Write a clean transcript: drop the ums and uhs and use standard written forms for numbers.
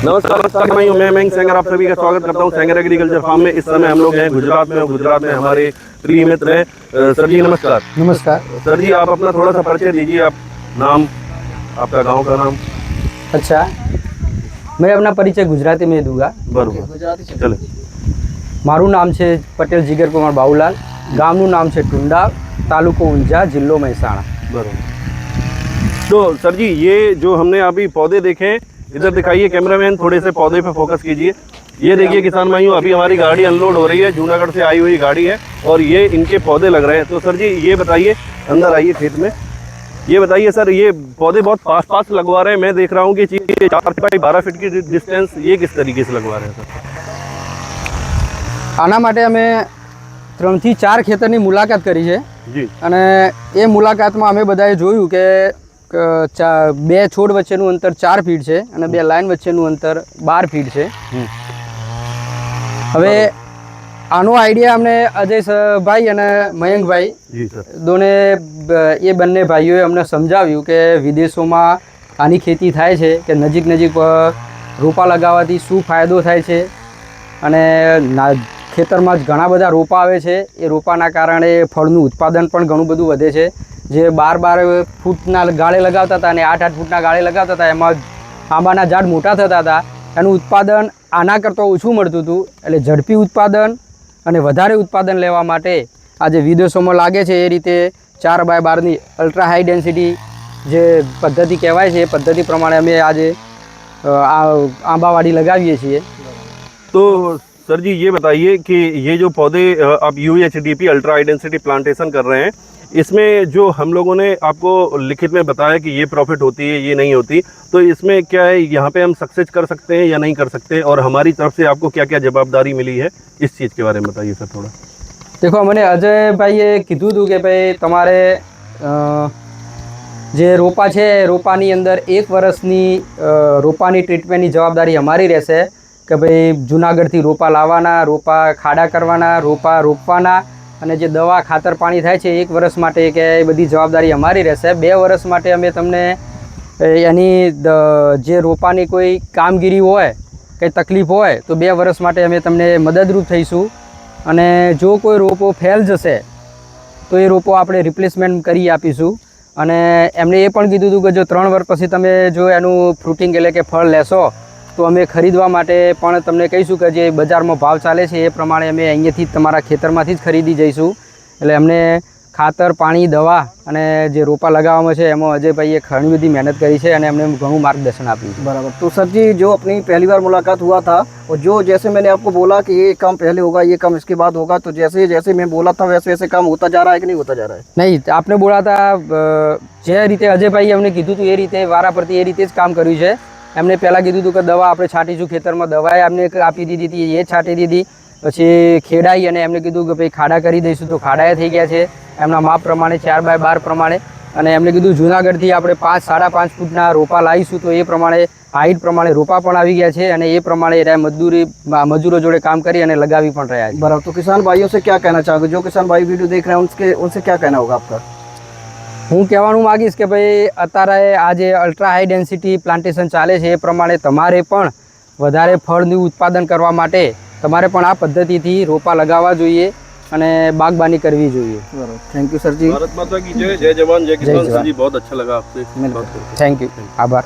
नमस्कार भाइयों, मैं मयंक सेंगर आप सभी का स्वागत करता हूं सेंगर एग्रीकल्चर फार्म में। इस समय हम लोग हैं गुजरात में, और गुजरात में हमारे प्रिय मित्र हैं सर जी। नमस्कार। नमस्कार सर जी, आप अपना थोड़ा सा परिचय दीजिए। आप नाम, आपका गांव का नाम। अच्छा, मैं अपना परिचय गुजराती में दूंगा। बराबर, चले। मारू नाम है पटेल जिगर कुमार बाबूलाल, गामનું नाम है टुंडा, तालुको ऊंझा, जिल्लो મહેસાણા। बराबर। तो सर जी, ये जो हमने अभी पौधे देखे, इधर दिखाइए कैमरामैन, थोड़े से पौधे पे फोकस कीजिए। ये देखिए किसान भाइयों, अभी हमारी गाड़ी अनलोड हो रही है, जूनागढ़ से आई हुई गाड़ी है और ये इनके पौधे लग रहे हैं। तो सर जी ये बताइए, अंदर आइए खेत में, ये बताइए सर, ये पौधे बहुत पास पास लगवा रहे हैं। मैं देख रहा हूँ कि 4 फीट की डिस्टेंस, ये किस तरीके से लगवा रहे हैं सर? આના માટે અમે 3 થી 4 ખેતરની મુલાકાત કરી છે જી, અને એ મુલાકાતમાં અમે બધાએ જોયું કે 2 છોડ વચ્ચેનું અંતર 4 ફીટ છે અને 2 લાઈન વચ્ચેનું અંતર 12 ફીટ છે। હવે આનો આઈડિયા અમને અજયભાઈ અને મયંકભાઈ જી સર, દોને એ બંને ભાઈઓએ અમને સમજાવ્યું કે વિદેશોમાં આની ખેતી થાય છે કે નજીક નજીક રોપા લગાવવાથી શું ફાયદો થાય છે અને ખેતરમાં જ ઘણા બધા રોપા આવે છે। એ રોપાના કારણે ફળનું ઉત્પાદન પણ ઘણું બધું વધે છે। જે 12 ફૂટના ગાળે લગાવતા હતા અને 8 ફૂટના ગાળે લગાવતા હતા, એમાં આંબાના ઝાડ મોટા થતા હતા, એનું ઉત્પાદન આના કરતાં ઓછું મળતું હતું। એટલે ઝડપી ઉત્પાદન અને વધારે ઉત્પાદન લેવા માટે આ જે વિદેશોમાં લાગે છે એ રીતે 4x12ની અલ્ટ્રા હાઈ ડેન્સિટી જે પદ્ધતિ કહેવાય છે એ પદ્ધતિ પ્રમાણે અમે આજે આંબાવાડી लगाવીએ છીએ। तो सर जी ये बताइए कि ये जो पौधे आप UHDP ultra high density plantation कर रहे हैं, इसमें जो हम लोगों ने आपको लिखित में बताया कि ये प्रॉफिट होती है, ये नहीं होती, तो इसमें क्या है, यहाँ पे हम सक्सेस कर सकते हैं या नहीं कर सकते, और हमारी तरफ से आपको क्या क्या जवाबदारी मिली है, इस चीज़ के बारे में बताइए सर थोड़ा। देखो, मैंने अजय भाईए कीधुं हतुं के भाई तमारे जे रोपा है रोपानी अंदर 1 वर्षनी रोपानी ट्रीटमेंटनी जवाबदारी हमारी रहेशे कि भाई जूनागढ़ थी रोपा लावाना, रोपा खाड़ा करवाना, रोपा रोपवाना અને જે દવા ખાતર પાણી થાય છે 1 વર્ષ માટે કે એ બધી જવાબદારી અમારી રહેશે। 2 વર્ષ માટે અમે તમને એની જે રોપાની કોઈ કામગીરી હોય, કંઈ તકલીફ હોય તો 2 વર્ષ માટે અમે તમને મદદરૂપ થઈશું। અને જો કોઈ રોપો ફેલ જશે તો એ રોપો આપણે રિપ્લેસમેન્ટ કરી આપીશું। અને એમણે એ પણ કીધું હતું કે જો 3 વર્ષ પછી તમે જો એનું ફ્રૂટિંગ એટલે કે ફળ લેશો તો અમે ખરીદવા માટે પણ તમને કહીશું કે જે બજારમાં ભાવ ચાલે છે એ પ્રમાણે અમે અહીંયાથી જ તમારા ખેતરમાંથી જ ખરીદી જઈશું। એટલે અમને ખાતર, પાણી, દવા અને જે રોપા લગાવવામાં છે એમાં અજયભાઈએ ઘણી બધી મહેનત કરી છે અને એમને ઘણું માર્ગદર્શન આપ્યું છે। बराबर। तो सर जी, जो अपनी पहली बार मुलाकात हुआ था और जो जैसे मैंने आपको बोला कि ये काम पहले होगा, ये काम इसके बाद होगा, तो जैसे जैसे मैं बोला था वैसे वैसे काम होता जा रहा है कि नहीं होता जा रहा है? નહીં, આપણે બોલાતા જે રીતે અજયભાઈએ અમને કીધું હતું એ રીતે વારા પરથી એ રીતે જ કામ કર્યું છે। એમને પહેલાં કીધું હતું કે દવા આપણે છાંટીશું ખેતરમાં, દવાએ અમને આપી દીધી હતી, એ છાંટી દીધી। પછી ખેડાઈ અને એમને કીધું કે ભાઈ ખાડા કરી દઈશું, તો ખાડાએ થઈ ગયા છે એમના માપ પ્રમાણે 4x12 પ્રમાણે। અને એમને કીધું જૂનાગઢથી આપણે 5-5.5 ફૂટના રોપા લાવીશું, તો એ પ્રમાણે હાઈટ પ્રમાણે રોપા પણ આવી ગયા છે અને એ પ્રમાણે એ મજૂરો જોડે કામ કરી અને લગાવી પણ રહ્યા છે। बराबर। तो किसान भाइयों से क्या कहना चाहोगे? जो किसान भाई वीडियो देख रहे हैं उनसे क्या कहना होगा आपका? હું કહેવાનું માગીશ કે ભાઈ અત્યારે આ જે અલ્ટ્રા હાઈ ડેન્સિટી પ્લાન્ટેશન ચાલે છે એ પ્રમાણે તમારે પણ વધારે ફળનું ઉત્પાદન કરવા માટે તમારે પણ આ પદ્ધતિથી રોપા લગાવવા જોઈએ અને બાગબાની કરવી જોઈએ। बराबर। थैंक यू सर जी। भारत माता की जय, जय जवान जय किसान। सर जी बहुत अच्छा लगा आपसे। थैंक यू, आभार।